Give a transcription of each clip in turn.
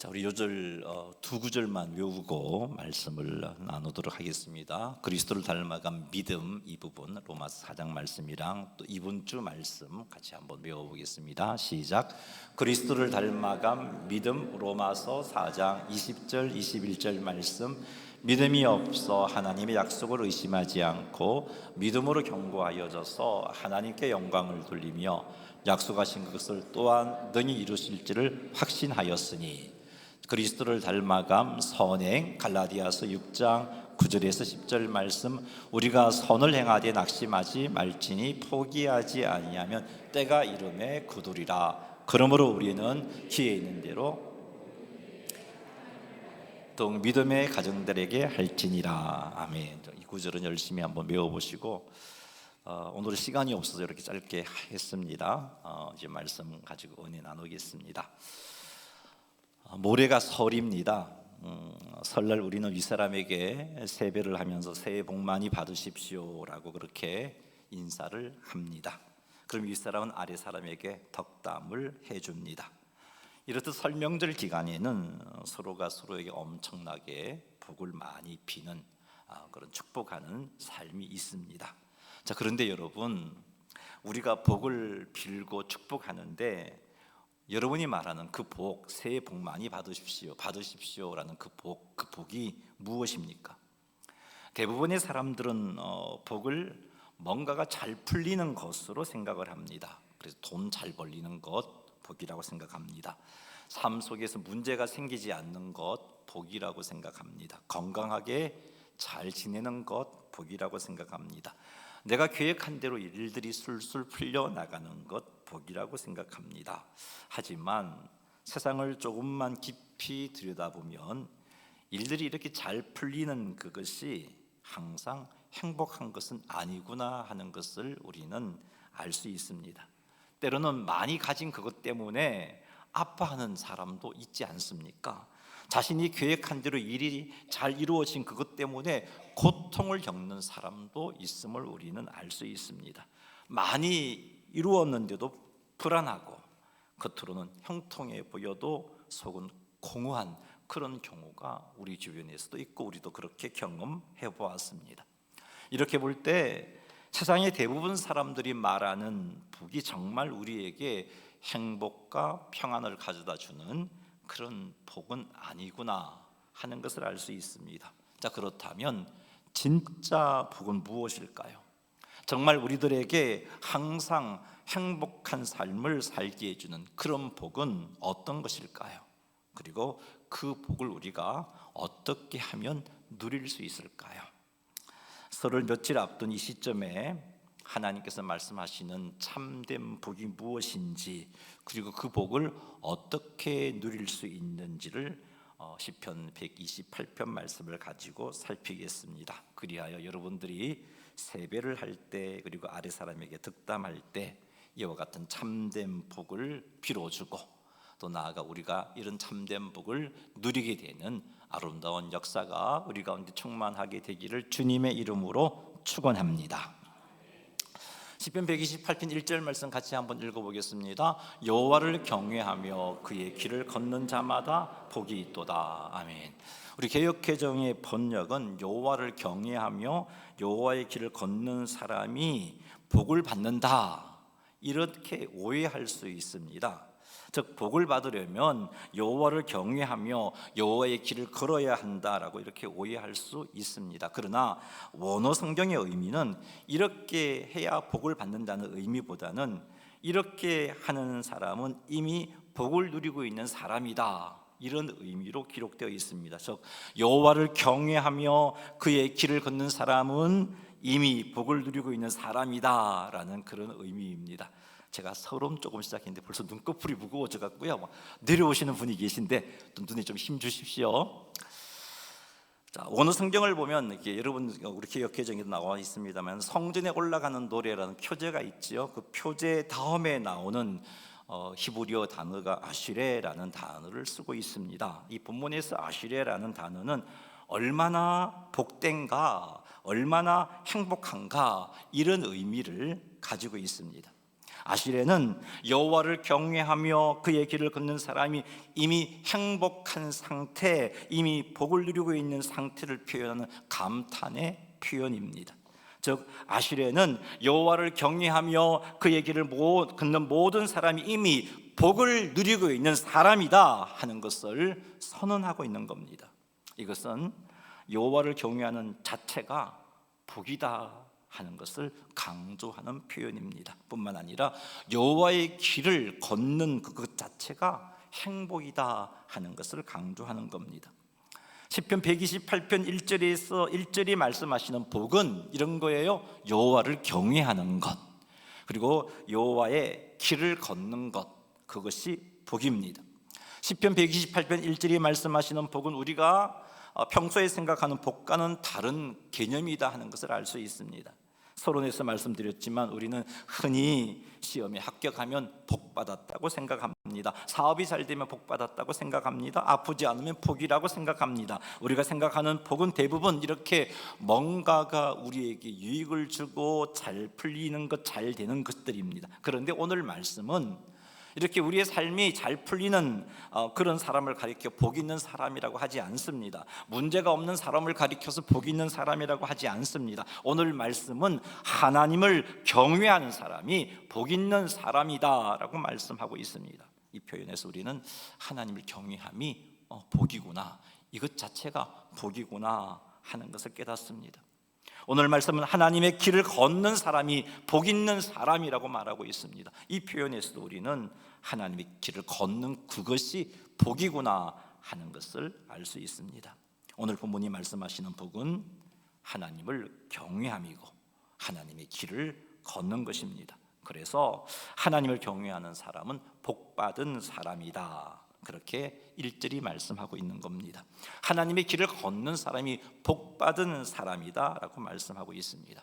자, 우리 요절 두 구절만 외우고 말씀을 나누도록 하겠습니다. 그리스도를 닮아간 믿음 이 부분 로마서 4장 말씀이랑 또 이번 주 말씀 같이 한번 외워보겠습니다. 시작. 그리스도를 닮아간 믿음 로마서 4장 20절 21절 말씀. 믿음이 없어 하나님의 약속을 의심하지 않고 믿음으로 견고하여져서 하나님께 영광을 돌리며 약속하신 것을 또한 능히 이루실지를 확신하였으니 그리스도를 닮아감 선행 갈라디아서 6장 9절에서 10절 말씀. 우리가 선을 행하되 낙심하지 말지니 포기하지 아니하면 때가 이름에 거두리라. 그러므로 우리는 기회 있는 대로 또 믿음의 가정들에게 할지니라. 아멘. 이 구절은 열심히 한번 외워보시고 오늘은 시간이 없어서 이렇게 짧게 했습니다. 이제 말씀 가지고 은혜 나누겠습니다. 모레가 설입니다. 설날 우리는 윗사람에게 세배를 하면서 새해 복 많이 받으십시오라고 그렇게 인사를 합니다. 그럼 윗사람은 아랫사람에게 덕담을 해줍니다. 이렇듯 설명절 기간에는 서로가 서로에게 엄청나게 복을 많이 비는 그런 축복하는 삶이 있습니다. 자, 그런데 여러분, 우리가 복을 빌고 축복하는데 여러분이 말하는 그 복, 새해 복 많이 받으십시오라는 그 복이 무엇입니까? 대부분의 사람들은 복을 뭔가가 잘 풀리는 것으로 생각을 합니다. 그래서 돈 잘 벌리는 것 복이라고 생각합니다. 삶 속에서 문제가 생기지 않는 것 복이라고 생각합니다. 건강하게 잘 지내는 것 복이라고 생각합니다. 내가 계획한 대로 일들이 술술 풀려나가는 것 복이라고 생각합니다. 하지만 세상을 조금만 깊이 들여다보면 일들이 이렇게 잘 풀리는 그것이 항상 행복한 것은 아니구나 하는 것을 우리는 알 수 있습니다. 때로는 많이 가진 그것 때문에 아파하는 사람도 있지 않습니까? 자신이 계획한 대로 일이 잘 이루어진 그것 때문에 고통을 겪는 사람도 있음을 우리는 알 수 있습니다. 많이 이루었는데도 불안하고 겉으로는 형통해 보여도 속은 공허한 그런 경우가 우리 주변에서도 있고 우리도 그렇게 경험해 보았습니다. 이렇게 볼 때 세상의 대부분 사람들이 말하는 복이 정말 우리에게 행복과 평안을 가져다 주는 그런 복은 아니구나 하는 것을 알 수 있습니다. 자, 그렇다면 진짜 복은 무엇일까요? 정말 우리들에게 항상 행복한 삶을 살게 해주는 그런 복은 어떤 것일까요? 그리고 그 복을 우리가 어떻게 하면 누릴 수 있을까요? 설을 며칠 앞둔 이 시점에 하나님께서 말씀하시는 참된 복이 무엇인지 그리고 그 복을 어떻게 누릴 수 있는지를 시편 128편 말씀을 가지고 살피겠습니다. 그리하여 여러분들이 세배를 할 때 그리고 아랫 사람에게 득담할 때 이와 같은 참된 복을 빌어주고 또 나아가 우리가 이런 참된 복을 누리게 되는 아름다운 역사가 우리 가운데 충만하게 되기를 주님의 이름으로 축원합니다. 시편 128편 1절 말씀 같이 한번 읽어보겠습니다. 여호와를 경외하며 그의 길을 걷는 자마다 복이 있도다. 아멘. 우리 개역개정의 번역은 여호와를 경외하며 여호와의 길을 걷는 사람이 복을 받는다 이렇게 오해할 수 있습니다. 즉 복을 받으려면 여호와를 경외하며 여호와의 길을 걸어야 한다라고 이렇게 오해할 수 있습니다. 그러나 원어 성경의 의미는 이렇게 해야 복을 받는다는 의미보다는 이렇게 하는 사람은 이미 복을 누리고 있는 사람이다 이런 의미로 기록되어 있습니다. 즉 여호와를 경외하며 그의 길을 걷는 사람은 이미 복을 누리고 있는 사람이다라는 그런 의미입니다. 제가 서론 조금 시작했는데 벌써 눈꺼풀이 무거워져 갖고요. 내려오시는 분이 계신데 눈에 좀 힘 주십시오. 자, 원어 성경을 보면 이렇게 여러분 우리 개역개정에도 나와 있습니다만 성전에 올라가는 노래라는 표제가 있지요. 그 표제 다음에 나오는 히브리어 단어가 아시레라는 단어를 쓰고 있습니다. 이 본문에서 아시레라는 단어는 얼마나 복된가, 얼마나 행복한가 이런 의미를 가지고 있습니다. 아시레는 여호와를 경외하며 그의 길을 걷는 사람이 이미 행복한 상태, 이미 복을 누리고 있는 상태를 표현하는 감탄의 표현입니다. 즉 아시레는 여호와를 경외하며 그의 길을 걷는 모든 사람이 이미 복을 누리고 있는 사람이다 하는 것을 선언하고 있는 겁니다. 이것은 여호와를 경외하는 자체가 복이다 하는 것을 강조하는 표현입니다. 뿐만 아니라 여호와의 길을 걷는 그것 자체가 행복이다 하는 것을 강조하는 겁니다. 시편 128편 1절에서 1절이 말씀하시는 복은 이런 거예요. 여호와를 경외하는 것, 그리고 여호와의 길을 걷는 것, 그것이 복입니다. 시편 128편 1절이 말씀하시는 복은 우리가 평소에 생각하는 복과는 다른 개념이다 하는 것을 알 수 있습니다. 서론에서 말씀드렸지만 우리는 흔히 시험에 합격하면 복받았다고 생각합니다. 사업이 잘 되면 복받았다고 생각합니다. 아프지 않으면 복이라고 생각합니다. 우리가 생각하는 복은 대부분 이렇게 뭔가가 우리에게 유익을 주고 잘 풀리는 것, 잘 되는 것들입니다. 그런데 오늘 말씀은 이렇게 우리의 삶이 잘 풀리는 그런 사람을 가리켜 복 있는 사람이라고 하지 않습니다. 문제가 없는 사람을 가리켜서 복 있는 사람이라고 하지 않습니다. 오늘 말씀은 하나님을 경외하는 사람이 복 있는 사람이다라고 말씀하고 있습니다. 이 표현에서 우리는 하나님을 경외함이 복이구나, 이것 자체가 복이구나 하는 것을 깨닫습니다. 오늘 말씀은 하나님의 길을 걷는 사람이 복 있는 사람이라고 말하고 있습니다. 이 표현에서도 우리는 하나님의 길을 걷는 그것이 복이구나 하는 것을 알 수 있습니다. 오늘 본문이 말씀하시는 복은 하나님을 경외함이고 하나님의 길을 걷는 것입니다. 그래서 하나님을 경외하는 사람은 복받은 사람이다, 그렇게 1절이 말씀하고 있는 겁니다. 하나님의 길을 걷는 사람이 복받은 사람이다 라고 말씀하고 있습니다.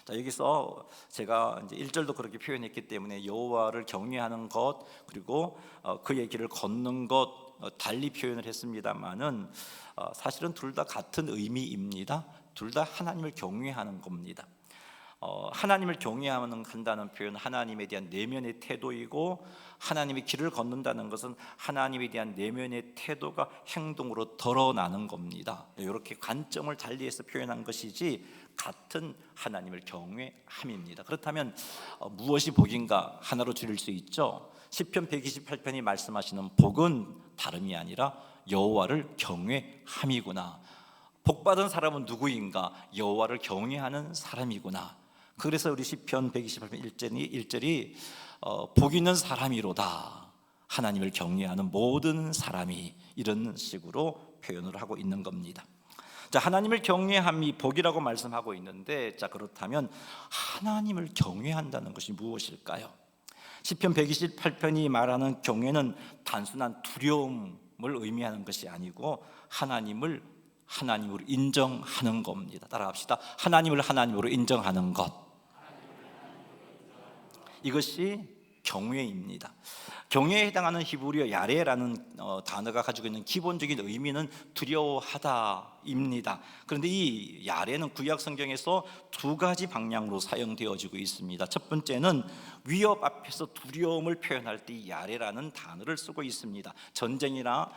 자, 여기서 제가 이제 1절도 그렇게 표현했기 때문에 여호와를 경외하는 것, 그리고 그의 길을 걷는 것 달리 표현을 했습니다만은 사실은 둘 다 같은 의미입니다. 둘 다 하나님을 경외하는 겁니다. 하나님을 경외한다는 표현은 하나님에 대한 내면의 태도이고, 하나님의 길을 걷는다는 것은 하나님에 대한 내면의 태도가 행동으로 드러나는 겁니다. 이렇게 관점을 달리해서 표현한 것이지 같은 하나님을 경외함입니다. 그렇다면 무엇이 복인가 하나로 줄일 수 있죠. 시편 128편이 말씀하시는 복은 다름이 아니라 여호와를 경외함이구나. 복받은 사람은 누구인가? 여호와를 경외하는 사람이구나. 그래서 우리 시편 128편 1절이 복 있는 사람이로다, 하나님을 경외하는 모든 사람이, 이런 식으로 표현을 하고 있는 겁니다. 자, 하나님을 경외함이 복이라고 말씀하고 있는데, 자, 그렇다면 하나님을 경외한다는 것이 무엇일까요? 시편 128편이 말하는 경외는 단순한 두려움을 의미하는 것이 아니고 하나님을 하나님으로 인정하는 겁니다. 따라합시다. 하나님을 하나님으로 인정하는 것, 이것이 경외입니다. 경외에 해당하는 히브리어 야레라는 단어가 가지고 있는 기본적인 의미는 두려워하다입니다. 그런데 이 야레는 구약 성경에서 두 가지 방향으로 사용되어지고 있습니다. 첫 번째는 위협 앞에서 두려움을 표현할 때 이 야레라는 단어를 쓰고 있습니다. 전쟁이나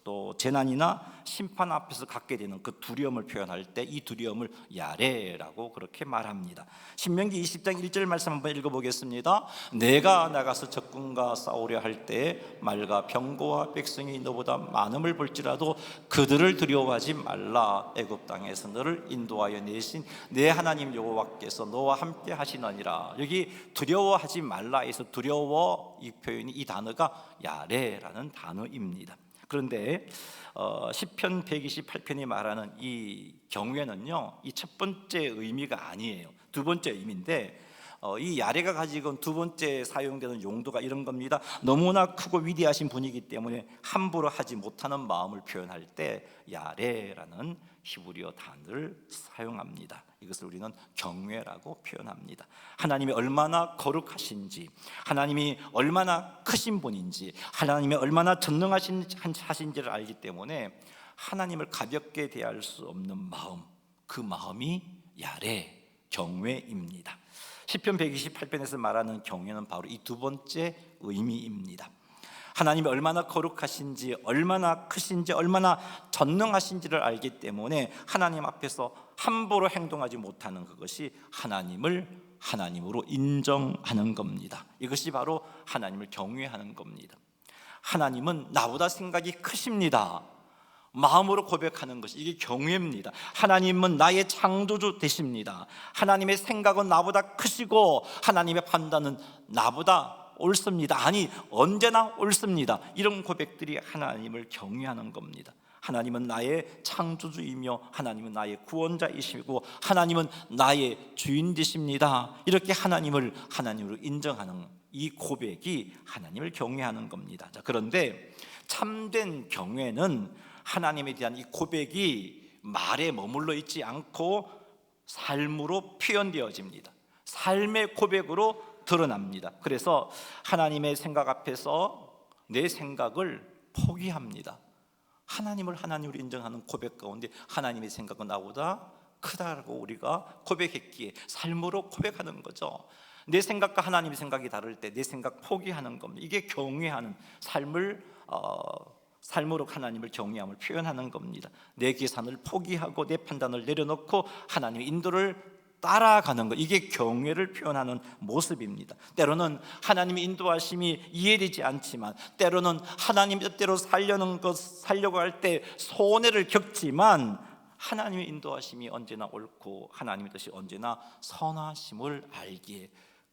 또 재난이나 심판 앞에서 갖게 되는 그 두려움을 표현할 때 이 두려움을 야레라고 그렇게 말합니다. 신명기 20장 1절 말씀 한번 읽어보겠습니다. 내가 나가서 적군과 싸우려 할 때 말과 병거와 백성이 너보다 많음을 볼지라도 그들을 두려워하지 말라. 애굽 땅에서 너를 인도하여 내신 내 하나님 여호와께서 너와 함께 하시느니라. 여기 두려워하지 말라에서 두려워, 이 표현이, 이 단어가 야레라는 단어입니다. 그런데 시편 128편이 말하는 이 경외는요, 이 첫 번째 의미가 아니에요. 두 번째 의미인데, 이 야레가 가지고 두 번째 사용되는 용도가 이런 겁니다. 너무나 크고 위대하신 분이기 때문에 함부로 하지 못하는 마음을 표현할 때 야레라는 히브리어 단어를 사용합니다. 이것을 우리는 경외라고 표현합니다. 하나님이 얼마나 거룩하신지, 하나님이 얼마나 크신 분인지, 하나님이 얼마나 전능하신지를 알기 때문에 하나님을 가볍게 대할 수 없는 마음, 그 마음이 야레, 경외입니다. 시편 128편에서 말하는 경외는 바로 이 두 번째 의미입니다. 하나님이 얼마나 거룩하신지, 얼마나 크신지, 얼마나 전능하신지를 알기 때문에 하나님 앞에서 함부로 행동하지 못하는 그것이 하나님을 하나님으로 인정하는 겁니다. 이것이 바로 하나님을 경외하는 겁니다. 하나님은 나보다 생각이 크십니다. 마음으로 고백하는 것이 이게 경외입니다. 하나님은 나의 창조주 되십니다. 하나님의 생각은 나보다 크시고 하나님의 판단은 나보다 옳습니다. 아니, 언제나 옳습니다. 이런 고백들이 하나님을 경외하는 겁니다. 하나님은 나의 창조주이며 하나님은 나의 구원자이시고 하나님은 나의 주인 되십니다. 이렇게 하나님을 하나님으로 인정하는 이 고백이 하나님을 경외하는 겁니다. 자, 그런데 참된 경외는 하나님에 대한 이 고백이 말에 머물러 있지 않고 삶으로 표현되어집니다. 삶의 고백으로 드러납니다. 그래서 하나님의 생각 앞에서 내 생각을 포기합니다. 하나님을 하나님으로 인정하는 고백 가운데 하나님의 생각은 나보다 크다고 우리가 고백했기에 삶으로 고백하는 거죠. 내 생각과 하나님의 생각이 다를 때 내 생각 포기하는 겁니다. 이게 경외하는 삶으로 하나님을 경외함을 표현하는 겁니다. 내 계산을 포기하고 내 판단을 내려놓고 하나님의 인도를 따라가는 것, 이게 경외를 표현하는 모습입니다. 때로는 하나님의 인도하심이 이해되지 않지만, 때로는 하나님 뜻대로 살려고 할 때 손해를 겪지만, 하나님의 인도하심이 언제나 옳고 하나님의 뜻이 언제나 선하심을 알기에,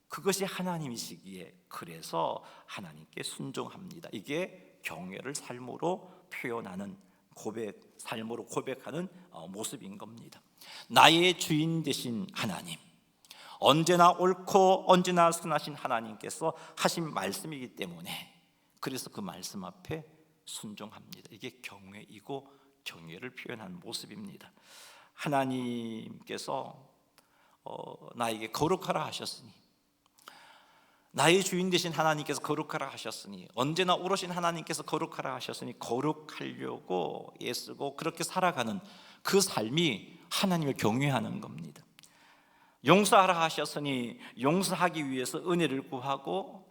그것이 하나님이시기에, 그래서 하나님께 순종합니다. 이게 경외를 삶으로 표현하는 고백, 삶으로 고백하는 모습인 겁니다. 나의 주인 되신 하나님, 언제나 옳고 언제나 선하신 하나님께서 하신 말씀이기 때문에, 그래서 그 말씀 앞에 순종합니다. 이게 경외이고 경외를 표현하는 모습입니다. 하나님께서 나에게 거룩하라 하셨으니, 나의 주인 되신 하나님께서 거룩하라 하셨으니, 언제나 오르신 하나님께서 거룩하라 하셨으니 거룩하려고 애쓰고 그렇게 살아가는 그 삶이 하나님을 경외하는 겁니다. 용서하라 하셨으니 용서하기 위해서 은혜를 구하고,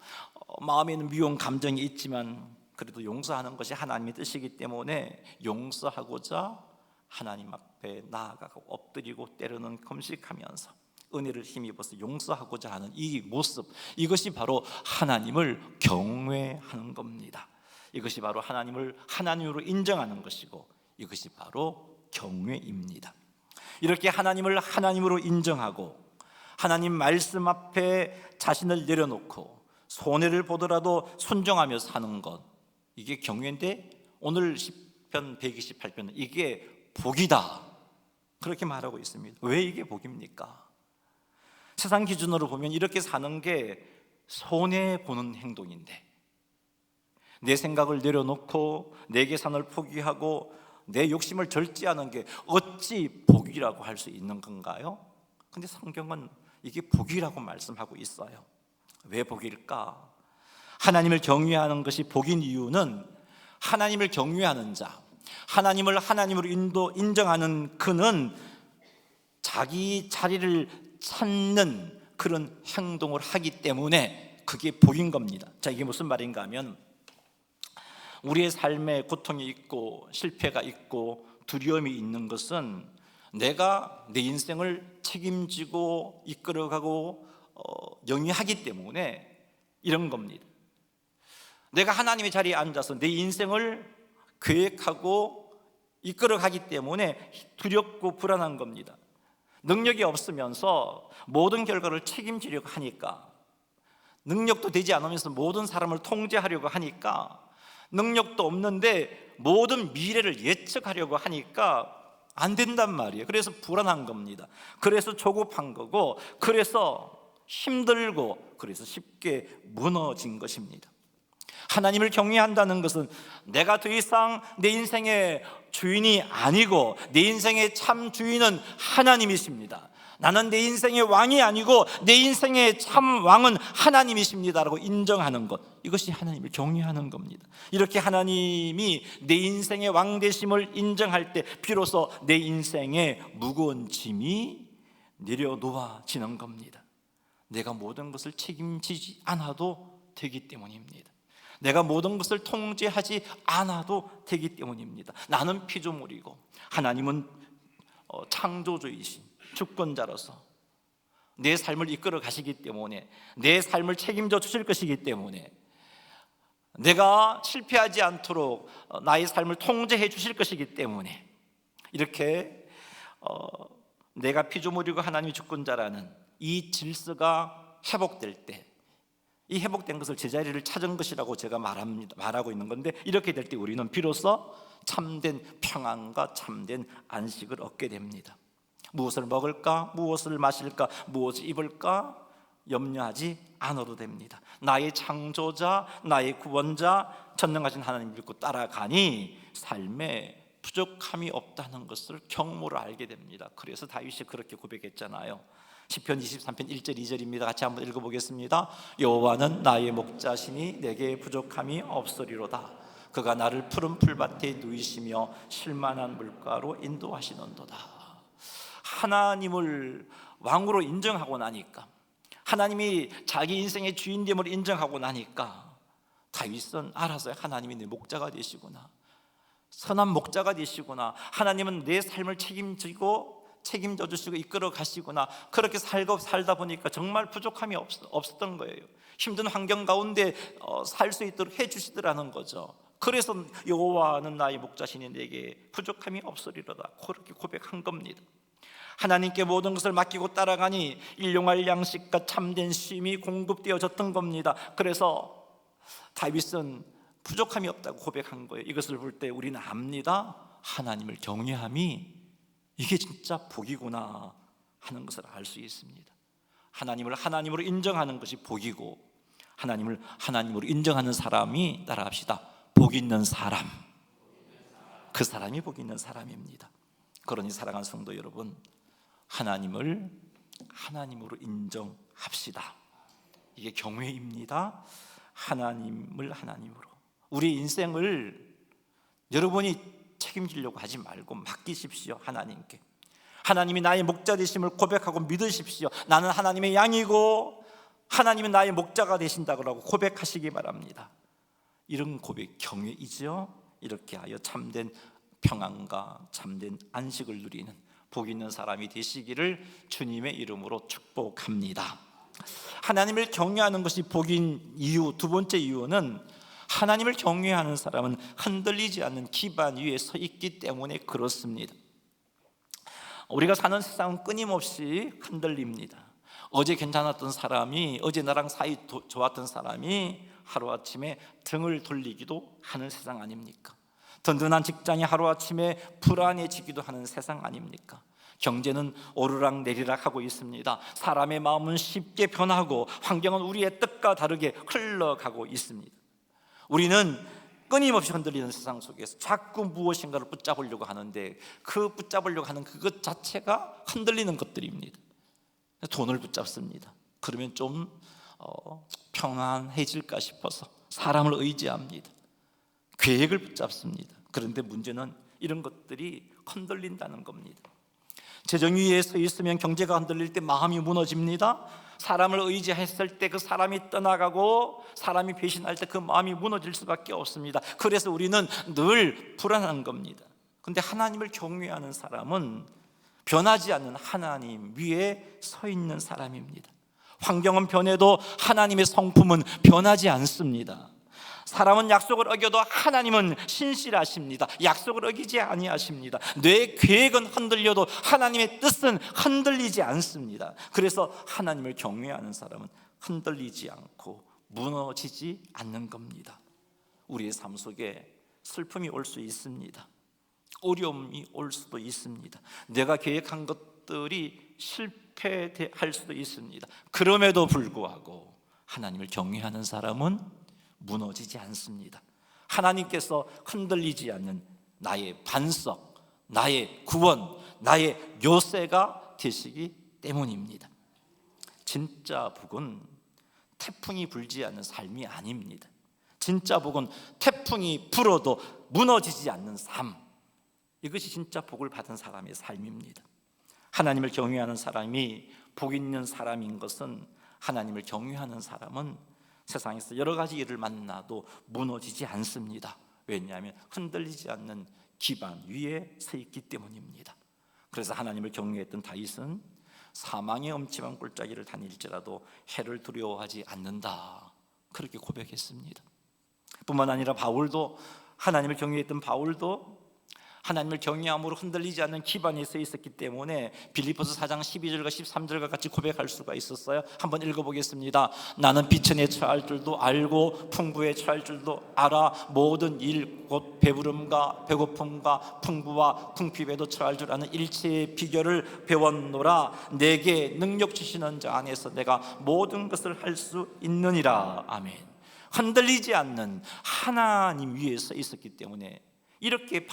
마음에는 미운 감정이 있지만 그래도 용서하는 것이 하나님의 뜻이기 때문에 용서하고자 하나님 앞에 나아가고 엎드리고 때로는 금식하면서 은혜를 힘입어서 용서하고자 하는 이 모습, 이것이 바로 하나님을 경외하는 겁니다. 이것이 바로 하나님을 하나님으로 인정하는 것이고, 이것이 바로 경외입니다. 이렇게 하나님을 하나님으로 인정하고 하나님 말씀 앞에 자신을 내려놓고 손해를 보더라도 순종하며 사는 것, 이게 경외인데, 오늘 시편 128편은 이게 복이다, 그렇게 말하고 있습니다. 왜 이게 복입니까? 세상 기준으로 보면 이렇게 사는 게 손해보는 행동인데, 내 생각을 내려놓고 내 계산을 포기하고 내 욕심을 절제하는 게 어찌 복이라고 할 수 있는 건가요? 근데 성경은 이게 복이라고 말씀하고 있어요. 왜 복일까? 하나님을 경외하는 것이 복인 이유는, 하나님을 경외하는 자, 하나님을 하나님으로 인정하는 그는 자기 자리를 찾는 그런 행동을 하기 때문에 그게 복인 겁니다. 자, 이게 무슨 말인가 하면, 우리의 삶에 고통이 있고 실패가 있고 두려움이 있는 것은 내가 내 인생을 책임지고 이끌어가고 영위하기 때문에 이런 겁니다. 내가 하나님의 자리에 앉아서 내 인생을 계획하고 이끌어가기 때문에 두렵고 불안한 겁니다. 능력이 없으면서 모든 결과를 책임지려고 하니까, 능력도 되지 않으면서 모든 사람을 통제하려고 하니까, 능력도 없는데 모든 미래를 예측하려고 하니까 안 된단 말이에요. 그래서 불안한 겁니다. 그래서 조급한 거고, 그래서 힘들고, 그래서 쉽게 무너진 것입니다. 하나님을 경외한다는 것은 내가 더 이상 내 인생의 주인이 아니고 내 인생의 참 주인은 하나님이십니다. 나는 내 인생의 왕이 아니고 내 인생의 참 왕은 하나님이십니다라고 인정하는 것, 이것이 하나님을 경외하는 겁니다. 이렇게 하나님이 내 인생의 왕 되심을 인정할 때 비로소 내 인생의 무거운 짐이 내려놓아지는 겁니다. 내가 모든 것을 책임지지 않아도 되기 때문입니다. 내가 모든 것을 통제하지 않아도 되기 때문입니다. 나는 피조물이고 하나님은 창조주이신 주권자로서 내 삶을 이끌어 가시기 때문에, 내 삶을 책임져 주실 것이기 때문에, 내가 실패하지 않도록 나의 삶을 통제해 주실 것이기 때문에, 이렇게 내가 피조물이고 하나님이 주권자라는 이 질서가 회복될 때, 이 회복된 것을 제자리를 찾은 것이라고 제가 말하고 있는 건데, 이렇게 될 때 우리는 비로소 참된 평안과 참된 안식을 얻게 됩니다. 무엇을 먹을까, 무엇을 마실까, 무엇을 입을까 염려하지 않아도 됩니다. 나의 창조자, 나의 구원자, 전능하신 하나님 믿고 따라가니 삶에 부족함이 없다는 것을 경험으로 알게 됩니다. 그래서 다윗이 그렇게 고백했잖아요. 시편 23편 1절 2절입니다. 같이 한번 읽어보겠습니다. 여호와는 나의 목자시니 내게 부족함이 없으리로다. 그가 나를 푸른 풀밭에 누이시며 쉴만한 물가로 인도하시는도다. 하나님을 왕으로 인정하고 나니까, 하나님이 자기 인생의 주인됨을 인정하고 나니까 다윗은 알았어요. 하나님이 내 목자가 되시구나, 선한 목자가 되시구나, 하나님은 내 삶을 책임져 주시고 이끌어 가시구나. 그렇게 살다 보니까 정말 부족함이 없었던 거예요. 힘든 환경 가운데 살 수 있도록 해주시더라는 거죠. 그래서 여호와는 나의 목자시니 내게 부족함이 없으리로다, 그렇게 고백한 겁니다. 하나님께 모든 것을 맡기고 따라가니 일용할 양식과 참된 쉼이 공급되어졌던 겁니다. 그래서 다윗은 부족함이 없다고 고백한 거예요. 이것을 볼 때 우리는 압니다. 하나님을 경외함이 이게 진짜 복이구나 하는 것을 알 수 있습니다. 하나님을 하나님으로 인정하는 것이 복이고, 하나님을 하나님으로 인정하는 사람이, 따라합시다, 복 있는 사람, 그 사람이 복 있는 사람입니다. 그러니 사랑하는 성도 여러분, 하나님을 하나님으로 인정합시다. 이게 경외입니다. 하나님을 하나님으로, 우리 인생을 여러분이 책임지려고 하지 말고 맡기십시오. 하나님께. 하나님이 나의 목자 되심을 고백하고 믿으십시오. 나는 하나님의 양이고 하나님이 나의 목자가 되신다고 고백하시기 바랍니다. 이런 고백 경외이죠. 이렇게 하여 참된 평안과 참된 안식을 누리는 복 있는 사람이 되시기를 주님의 이름으로 축복합니다. 하나님을 경외하는 것이 복인 이유, 두 번째 이유는 하나님을 경외하는 사람은 흔들리지 않는 기반 위에 서 있기 때문에 그렇습니다. 우리가 사는 세상은 끊임없이 흔들립니다. 어제 괜찮았던 사람이, 어제 나랑 사이 좋았던 사람이 하루아침에 등을 돌리기도 하는 세상 아닙니까? 든든한 직장이 하루아침에 불안해지기도 하는 세상 아닙니까? 경제는 오르락 내리락 하고 있습니다. 사람의 마음은 쉽게 변하고 환경은 우리의 뜻과 다르게 흘러가고 있습니다. 우리는 끊임없이 흔들리는 세상 속에서 자꾸 무엇인가를 붙잡으려고 하는데, 그 붙잡으려고 하는 그것 자체가 흔들리는 것들입니다. 돈을 붙잡습니다. 그러면 좀 평안해질까 싶어서 사람을 의지합니다. 계획을 붙잡습니다. 그런데 문제는 이런 것들이 흔들린다는 겁니다. 재정 위에 서 있으면 경제가 흔들릴 때 마음이 무너집니다. 사람을 의지했을 때 그 사람이 떠나가고 사람이 배신할 때 그 마음이 무너질 수밖에 없습니다. 그래서 우리는 늘 불안한 겁니다. 그런데 하나님을 경외하는 사람은 변하지 않는 하나님 위에 서 있는 사람입니다. 환경은 변해도 하나님의 성품은 변하지 않습니다. 사람은 약속을 어겨도 하나님은 신실하십니다. 약속을 어기지 아니하십니다. 내 계획은 흔들려도 하나님의 뜻은 흔들리지 않습니다. 그래서 하나님을 경외하는 사람은 흔들리지 않고 무너지지 않는 겁니다. 우리의 삶 속에 슬픔이 올 수 있습니다. 어려움이 올 수도 있습니다. 내가 계획한 것들이 실패할 수도 있습니다. 그럼에도 불구하고 하나님을 경외하는 사람은 무너지지 않습니다. 하나님께서 흔들리지 않는 나의 반석, 나의 구원, 나의 요새가 되시기 때문입니다. 진짜 복은 태풍이 불지 않는 삶이 아닙니다. 진짜 복은 태풍이 불어도 무너지지 않는 삶, 이것이 진짜 복을 받은 사람의 삶입니다. 하나님을 경외하는 사람이 복 있는 사람인 것은 하나님을 경외하는 사람은 세상에서 여러 가지 일을 만나도 무너지지 않습니다. 왜냐하면 흔들리지 않는 기반 위에 서 있기 때문입니다. 그래서 하나님을 경외했던 다윗은 사망의 엄침한 골짜기를 다닐지라도 해를 두려워하지 않는다, 그렇게 고백했습니다. 뿐만 아니라 바울도, 하나님을 경외했던 바울도 하나님을 경외함으로 흔들리지 않는 기반에 서 있었기 때문에 빌립보서 4장 12절과 13절과 같이 고백할 수가 있었어요. 한번 읽어보겠습니다. 나는 비천에 처할 줄도 알고 풍부에 처할 줄도 알아. 모든 일 곧 배부름과 배고픔과 풍부와 풍핍에도 처할 줄 아는 일체의 비결을 배웠노라. 내게 능력 주시는 자 안에서 내가 모든 것을 할 수 있느니라. 아멘. 흔들리지 않는 하나님 위에 서 있었기 때문에 이렇게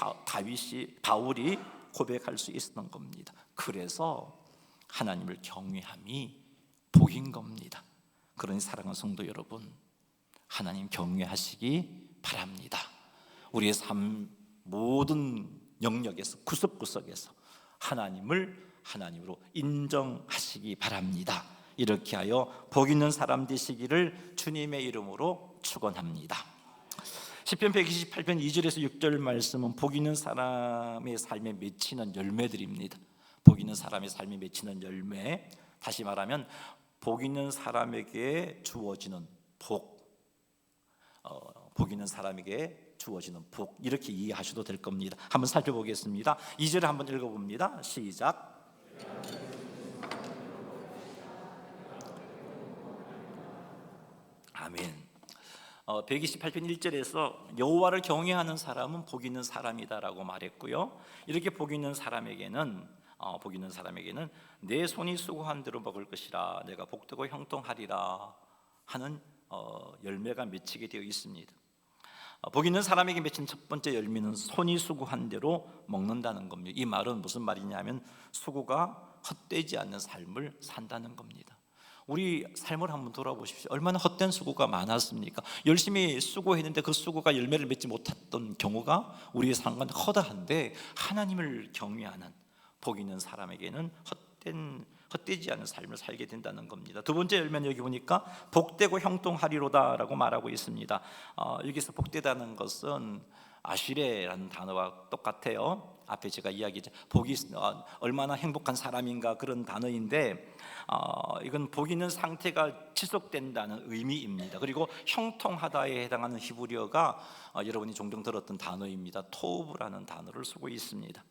바울이 고백할 수 있었던 겁니다. 그래서 하나님을 경외함이 복인 겁니다. 그러니 사랑하는 성도 여러분, 하나님 경외하시기 바랍니다. 우리의 삶 모든 영역에서, 구석구석에서 하나님을 하나님으로 인정하시기 바랍니다. 이렇게 하여 복 있는 사람 되시기를 주님의 이름으로 축원합니다. 시편 128편 2절에서 6절 말씀은 복 있는 사람의 삶에 맺히는 열매들입니다. 복 있는 사람의 삶에 맺히는 열매, 다시 말하면 복 있는 사람에게 주어지는 복, 복 있는 사람에게 주어지는 복, 이렇게 이해하셔도 될 겁니다. 한번 살펴보겠습니다. 2절을 한번 읽어봅니다. 시작. 아멘. 128편 1절에서 여호와를 경외하는 사람은 복 있는 사람이다라고 말했고요. 이렇게 복 있는 사람에게는 내 손이 수고한 대로 먹을 것이라, 내가 복되고 형통하리라 하는 열매가 맺히게 되어 있습니다. 복 있는 사람에게 맺힌 첫 번째 열매는 손이 수고한 대로 먹는다는 겁니다. 이 말은 무슨 말이냐면 수고가 헛되지 않는 삶을 산다는 겁니다. 우리 삶을 한번 돌아보십시오. 얼마나 헛된 수고가 많았습니까? 열심히 수고했는데 그 수고가 열매를 맺지 못했던 경우가 우리의 삶은 허다한데, 하나님을 경외하는 복 있는 사람에게는 헛되지 않은 삶을 살게 된다는 겁니다. 두 번째 열매는 여기 보니까 복되고 형통하리로다라고 말하고 있습니다. 여기서 복되다는 것은 아시레라는 단어와 똑같아요. 앞에 제가 이야기했죠. 복이 얼마나 행복한 사람인가, 그런 단어인데 이건 복 있는 상태가 지속된다는 의미입니다. 그리고 형통하다에 해당하는 히브리어가 여러분이 종종 들었던 단어입니다. 토브라는 단어를 쓰고 있습니다.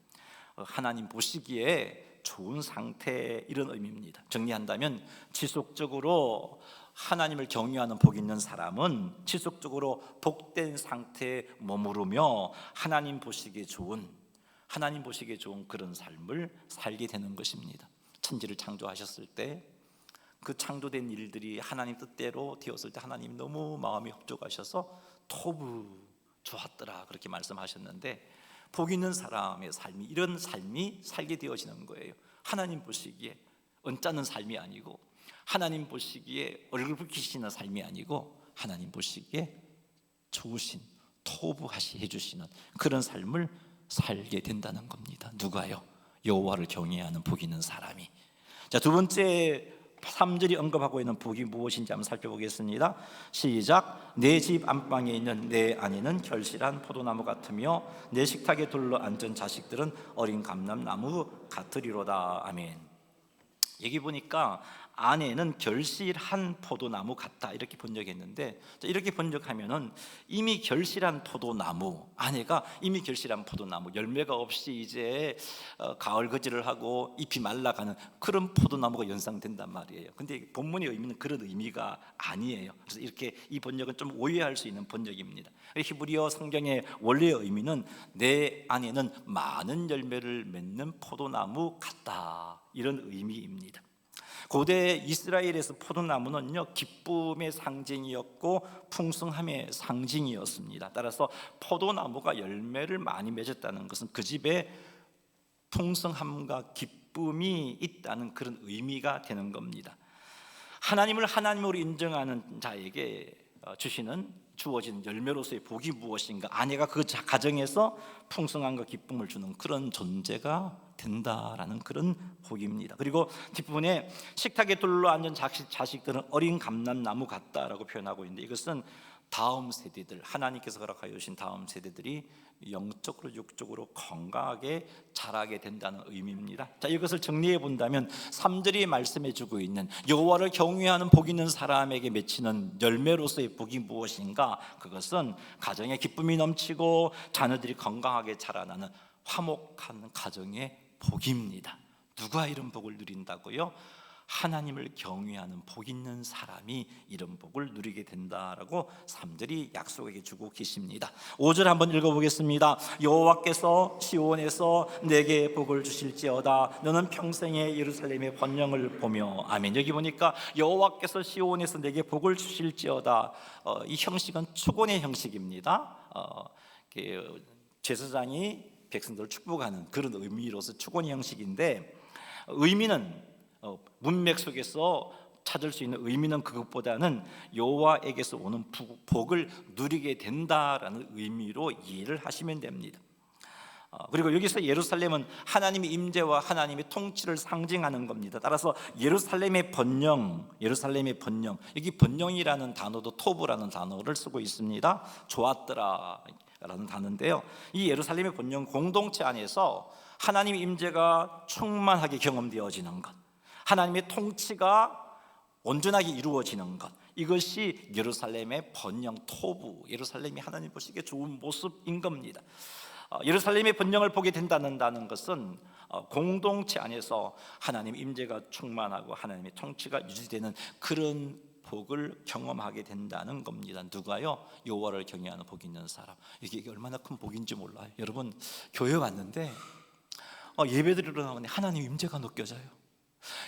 하나님 보시기에 좋은 상태, 이런 의미입니다. 정리한다면 지속적으로 하나님을 경외하는 복 있는 사람은 지속적으로 복된 상태에 머무르며 하나님 보시기에 좋은 그런 삶을 살게 되는 것입니다. 천지를 창조하셨을 때 그 창조된 일들이 하나님 뜻대로 되었을 때 하나님 너무 마음이 흡족하셔서 토부 좋았더라, 그렇게 말씀하셨는데, 복 있는 사람의 삶이 이런 삶이 살게 되어지는 거예요. 하나님 보시기에 언짢은 삶이 아니고, 하나님 보시기에 얼굴 붉히시는 삶이 아니고, 하나님 보시기에 좋으신, 토부하시 해주시는 그런 삶을 살게 된다는 겁니다. 누가요? 여호와를 경외하는 복 있는 사람이. 자, 두 번째 3절이 언급하고 있는 복이 무엇인지 한번 살펴보겠습니다. 시작. 내 집 안방에 있는 내 아내는 결실한 포도나무 같으며 내 식탁에 둘러 앉은 자식들은 어린 감람나무 같으리로다. 아멘. 여기 보니까 아내는 결실한 포도나무 같다, 이렇게 번역했는데, 이렇게 번역하면은 이미 결실한 포도나무, 아내가 이미 결실한 포도나무, 열매가 없이 이제 가을 거지를 하고 잎이 말라가는 그런 포도나무가 연상된단 말이에요. 근데 본문의 의미는 그런 의미가 아니에요. 그래서 이렇게 이 번역은 좀 오해할 수 있는 번역입니다. 히브리어 성경의 원래의 의미는 내 아내는 많은 열매를 맺는 포도나무 같다, 이런 의미입니다. 고대 이스라엘에서 포도나무는요, 기쁨의 상징이었고 풍성함의 상징이었습니다. 따라서 포도나무가 열매를 많이 맺었다는 것은 그 집에 풍성함과 기쁨이 있다는 그런 의미가 되는 겁니다. 하나님을 하나님으로 인정하는 자에게 주시는 주어진 열매로서의 복이 무엇인가? 아내가 그 가정에서 풍성함과 기쁨을 주는 그런 존재가 된다라는 그런 복입니다. 그리고 뒷부분에 식탁에 둘러앉은 자식들은 어린 감람나무 같다라고 표현하고 있는데, 이것은 다음 세대들, 하나님께서 허락하여 주신 다음 세대들이 영적으로 육적으로 건강하게 자라게 된다는 의미입니다. 자, 이것을 정리해 본다면 3절이 말씀해 주고 있는 여호와를 경외하는 복 있는 사람에게 맺히는 열매로서의 복이 무엇인가? 그것은 가정에 기쁨이 넘치고 자녀들이 건강하게 자라나는 화목한 가정의 복입니다. 누가 이런 복을 누린다고요? 하나님을 경외하는 복 있는 사람이 이런 복을 누리게 된다라고 3절이 약속해 주고 계십니다. 5절 한번 읽어보겠습니다. 여호와께서 시온에서 내게 복을 주실지어다. 너는 평생에 예루살렘의 번영을 보며. 아멘. 여기 보니까 여호와께서 시온에서 내게 복을 주실지어다. 이 형식은 축원의 형식입니다. 제사장이 백성들을 축복하는 그런 의미로서 축원의 형식인데, 의미는 문맥 속에서 찾을 수 있는 의미는 그것보다는 여호와에게서 오는 복을 누리게 된다라는 의미로 이해를 하시면 됩니다. 그리고 여기서 예루살렘은 하나님의 임재와 하나님의 통치를 상징하는 겁니다. 따라서 예루살렘의 번영, 여기 번영이라는 단어도 토브라는 단어를 쓰고 있습니다. 좋았더라 라는 단어인데요, 이 예루살렘의 번영, 공동체 안에서 하나님의 임재가 충만하게 경험되어지는 것, 하나님의 통치가 온전하게 이루어지는 것, 이것이 예루살렘의 번영, 토부, 예루살렘이 하나님 보시기에 좋은 모습인 겁니다. 예루살렘의 번영을 보게 된다는 것은 공동체 안에서 하나님 임재가 충만하고 하나님의 통치가 유지되는 그런 복을 경험하게 된다는 겁니다. 누가요? 여호와를 경외하는 복 있는 사람. 이게 얼마나 큰 복인지 몰라요. 여러분, 교회 왔는데 예배드리러 나오는데 하나님 임재가 느껴져요.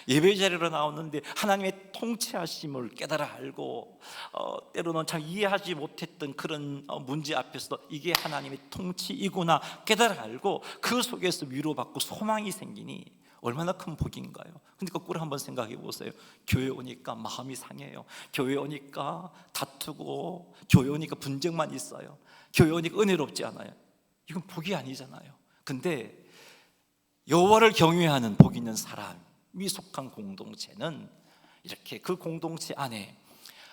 예배 자리로 나오는데 하나님의 통치하심을 깨달아 알고, 때로는 참 이해하지 못했던 그런 문제 앞에서 이게 하나님의 통치이구나 깨달아 알고 그 속에서 위로받고 소망이 생기니 얼마나 큰 복인가요? 근데 거꾸로 한번 생각해 보세요. 교회 오니까 마음이 상해요. 교회 오니까 다투고, 교회 오니까 분쟁만 있어요. 교회 오니까 은혜롭지 않아요. 이건 복이 아니잖아요. 근데 여호와를 경외하는 복 있는 사람이 속한 공동체는 이렇게 그 공동체 안에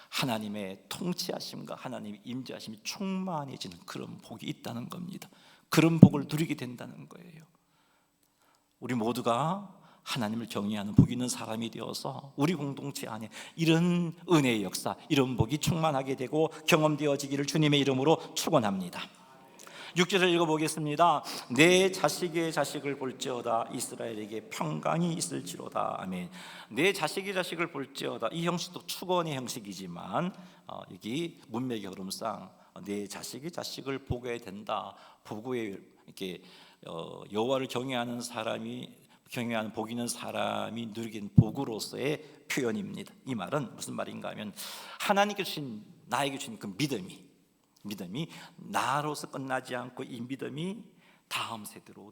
하나님의 통치하심과 하나님의 임재하심이 충만해지는 그런 복이 있다는 겁니다. 그런 복을 누리게 된다는 거예요. 우리 모두가 하나님을 경외하는 복 있는 사람이 되어서 우리 공동체 안에 이런 은혜의 역사, 이런 복이 충만하게 되고 경험되어지기를 주님의 이름으로 축원합니다. 6절을 읽어보겠습니다. 내 자식의 자식을 볼지어다. 이스라엘에게 평강이 있을지로다. 아멘. 내 자식의 자식을 볼지어다. 이 형식도 축원의 형식이지만 여기 문맥의 흐름상 내 자식의 자식을 보게 된다. 보고에 이렇게 여호와를 경외하는 복 있는 사람이 누리게 된 복으로서의 표현입니다. 이 말은 무슨 말인가 하면, 하나님께 주신, 나에게 주신 그 믿음이 나로서 끝나지 않고 이 믿음이 다음 세대로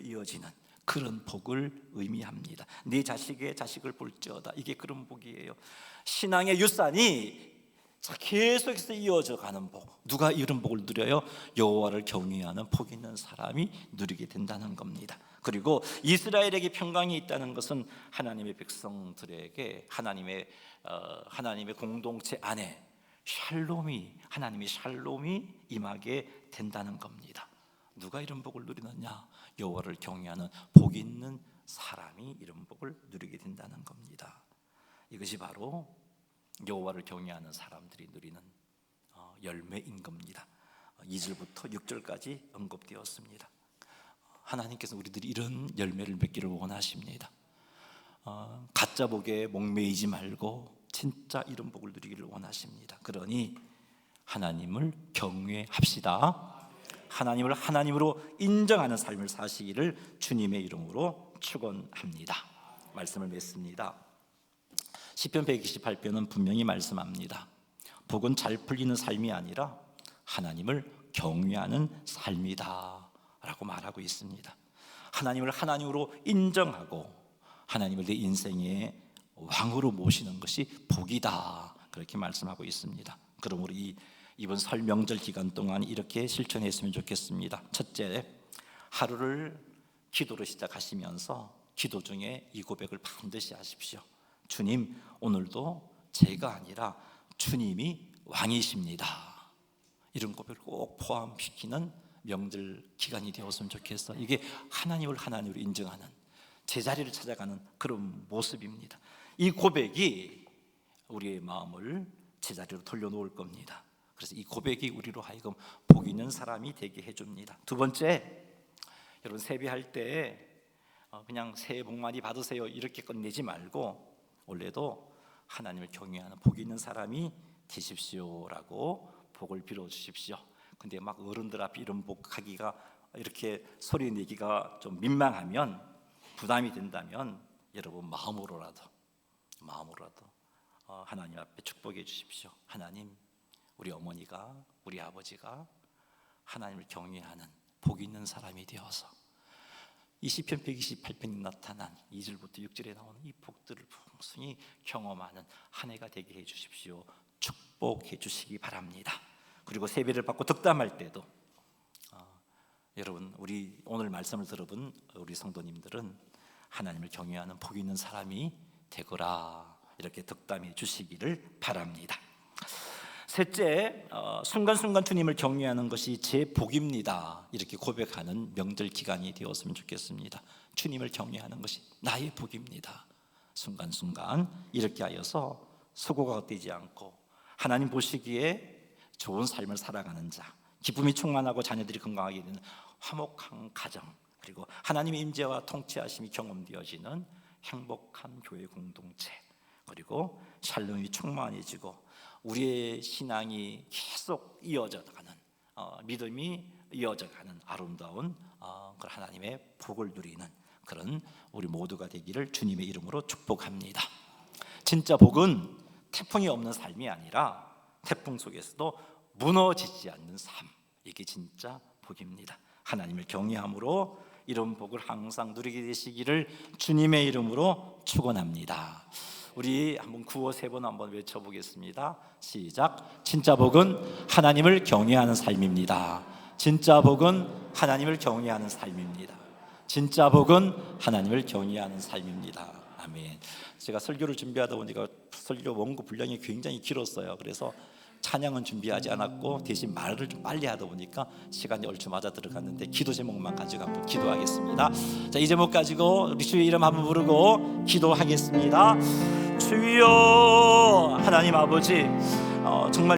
이어지는 그런 복을 의미합니다. 네 자식의 자식을 볼지어다. 이게 그런 복이에요. 신앙의 유산이 계속해서 이어져 가는 복. 누가 이런 복을 누려요? 여호와를 경외하는 복 있는 사람이 누리게 된다는 겁니다. 그리고 이스라엘에게 평강이 있다는 것은 하나님의 백성들에게 하나님의 공동체 안에 하나님의 샬롬이 임하게 된다는 겁니다. 누가 이런 복을 누리느냐? 여호와를 경외하는 복 있는 사람이 이런 복을 누리게 된다는 겁니다. 이것이 바로 여호와를 경외하는 사람들이 누리는 열매인 겁니다. 2절부터 6절까지 언급되었습니다. 하나님께서 우리들이 이런 열매를 맺기를 원하십니다. 가짜 복에 목매이지 말고 진짜 이런 복을 누리기를 원하십니다. 그러니 하나님을 경외합시다. 하나님을 하나님으로 인정하는 삶을 사시기를 주님의 이름으로 축원합니다. 말씀을 맺습니다. 시편 128편은 분명히 말씀합니다. 복은 잘 풀리는 삶이 아니라 하나님을 경외하는 삶이다 라고 말하고 있습니다. 하나님을 하나님으로 인정하고 하나님을 내 인생의 왕으로 모시는 것이 복이다, 그렇게 말씀하고 있습니다. 그러므로 이 이번 설 명절 기간 동안 이렇게 실천했으면 좋겠습니다. 첫째, 하루를 기도로 시작하시면서 기도 중에 이 고백을 반드시 하십시오. 주님, 오늘도 제가 아니라 주님이 왕이십니다. 이런 고백을 꼭 포함시키는 명절 기간이 되었으면 좋겠어. 이게 하나님을 하나님으로 인정하는, 제자리를 찾아가는 그런 모습입니다. 이 고백이 우리의 마음을 제자리로 돌려놓을 겁니다. 그래서 이 고백이 우리로 하여금 복 있는 사람이 되게 해줍니다. 두 번째, 여러분 세배할 때 그냥 새해 복 많이 받으세요 이렇게 끝내지 말고 원래도 하나님을 경외하는 복 있는 사람이 되십시오라고 복을 빌어 주십시오. 근데 막 어른들 앞에 이런 복하기가, 이렇게 소리 내기가 좀 민망하면, 부담이 된다면 여러분 마음으로라도 하나님 앞에 축복해 주십시오. 하나님, 우리 어머니가, 우리 아버지가 하나님을 경외하는 복 있는 사람이 되어서 이 시편 128편이 나타난 2절부터 6절에 나오는 이 복들을 풍성히 경험하는 한 해가 되게 해 주십시오. 축복해 주시기 바랍니다. 그리고 세배를 받고 득담할 때도 여러분, 우리 오늘 말씀을 들어본 우리 성도님들은 하나님을 경외하는 복 있는 사람이 되거라, 이렇게 득담해 주시기를 바랍니다. 셋째, 순간순간 주님을 경외하는 것이 제 복입니다, 이렇게 고백하는 명절 기간이 되었으면 좋겠습니다. 주님을 경외하는 것이 나의 복입니다. 순간순간 이렇게 하여서 수고가 되지 않고 하나님 보시기에 좋은 삶을 살아가는 자, 기쁨이 충만하고 자녀들이 건강하게 되는 화목한 가정, 그리고 하나님의 임재와 통치하심이 경험되어지는 행복한 교회 공동체, 그리고 샬롬이 충만해지고 우리의 신앙이 계속 이어져가는, 믿음이 이어져가는 아름다운 그런 하나님의 복을 누리는 그런 우리 모두가 되기를 주님의 이름으로 축복합니다. 진짜 복은 태풍이 없는 삶이 아니라 태풍 속에서도 무너지지 않는 삶, 이게 진짜 복입니다. 하나님을 경외함으로 이런 복을 항상 누리게 되시기를 주님의 이름으로 축원합니다. 우리 한번 구호 3번 한번 외쳐보겠습니다. 시작. 진짜 복은 하나님을 경외하는 삶입니다. 진짜 복은 하나님을 경외하는 삶입니다. 진짜 복은 하나님을 경외하는 삶입니다. 아멘. 제가 설교를 준비하다 보니까 설교 원고 분량이 굉장히 길었어요. 그래서 찬양은 준비하지 않았고 대신 말을 좀 빨리 하다 보니까 시간이 얼추 맞아 들어갔는데 기도 제목만 가지고 한번 기도하겠습니다. 자, 이 제목 가지고 우리 주의 이름 한번 부르고 기도하겠습니다. 주여, 하나님 아버지, 정말